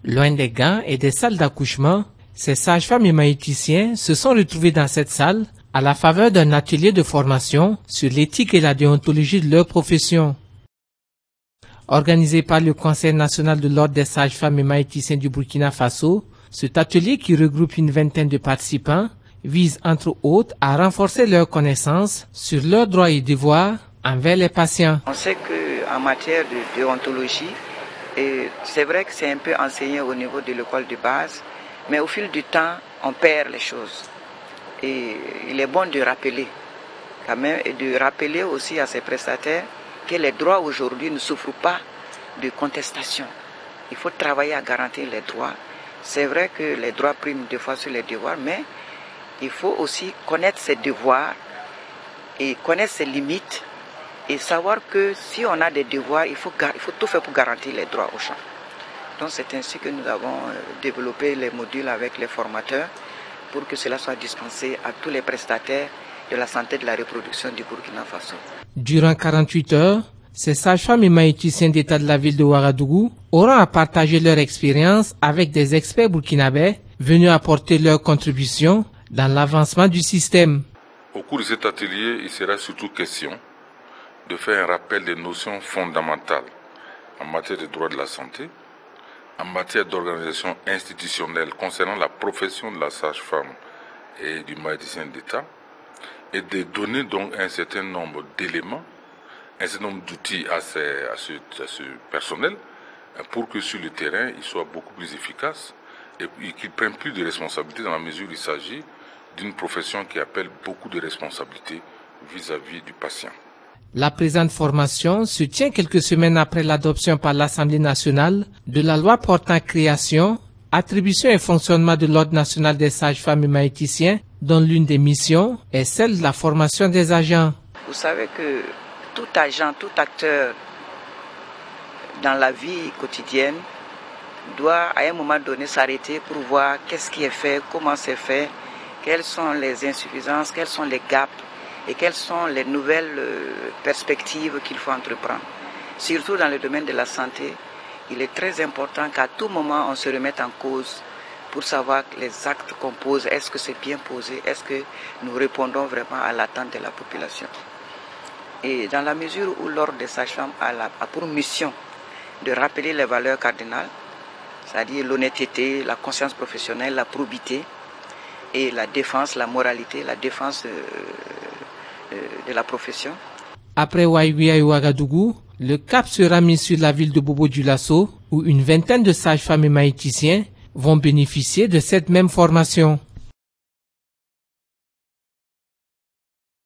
Loin des gants et des salles d'accouchement, ces sages-femmes et maïticiens se sont retrouvés dans cette salle à la faveur d'un atelier de formation sur l'éthique et la déontologie de leur profession. Organisé par le Conseil national de l'Ordre des sages-femmes et maïticiens du Burkina Faso, cet atelier qui regroupe une vingtaine de participants vise entre autres à renforcer leurs connaissances sur leurs droits et devoirs envers les patients. On sait qu'en matière de déontologie, c'est vrai que c'est un peu enseigné au niveau de l'école de base, mais au fil du temps, on perd les choses. Et il est bon de rappeler quand même, et de rappeler aussi à ces prestataires que les droits aujourd'hui ne souffrent pas de contestation. Il faut travailler à garantir les droits. C'est vrai que les droits priment des fois sur les devoirs, mais il faut aussi connaître ses devoirs et connaître ses limites et savoir que si on a des devoirs, il faut tout faire pour garantir les droits aux gens. Donc c'est ainsi que nous avons développé les modules avec les formateurs pour que cela soit dispensé à tous les prestataires de la santé et de la reproduction du Burkina Faso. Durant 48 heures, ces sages-femmes et maïticiens d'État de la ville de Ouagadougou auront à partager leur expérience avec des experts burkinabés venus apporter leur contribution dans l'avancement du système. Au cours de cet atelier, il sera surtout question de faire un rappel des notions fondamentales en matière de droit de la santé, en matière d'organisation institutionnelle concernant la profession de la sage-femme et du maïticien d'État, et de donner donc un certain nombre d'éléments, un certain nombre d'outils à ce personnel pour que sur le terrain, il soit beaucoup plus efficace et qu'il prenne plus de responsabilités dans la mesure où il s'agit d'une profession qui appelle beaucoup de responsabilités vis-à-vis du patient. La présente formation se tient quelques semaines après l'adoption par l'Assemblée nationale de la loi portant création, attribution et fonctionnement de l'Ordre national des sages-femmes et maïticiens, dont l'une des missions est celle de la formation des agents. Vous savez que tout agent, tout acteur dans la vie quotidienne doit à un moment donné s'arrêter pour voir qu'est-ce qui est fait, comment c'est fait, quelles sont les insuffisances, quels sont les gaps et quelles sont les nouvelles perspectives qu'il faut entreprendre. Surtout dans le domaine de la santé, il est très important qu'à tout moment on se remette en cause pour savoir les actes qu'on pose, est-ce que c'est bien posé, est-ce que nous répondons vraiment à l'attente de la population. Et dans la mesure où l'Ordre des sages-femmes a pour mission de rappeler les valeurs cardinales, c'est-à-dire l'honnêteté, la conscience professionnelle, la probité et la défense, la moralité, la défense de la profession. Après Waïouia et Ouagadougou, le cap sera mis sur la ville de Bobo-Dioulasso où une vingtaine de sages-femmes et maïticiens vont bénéficier de cette même formation.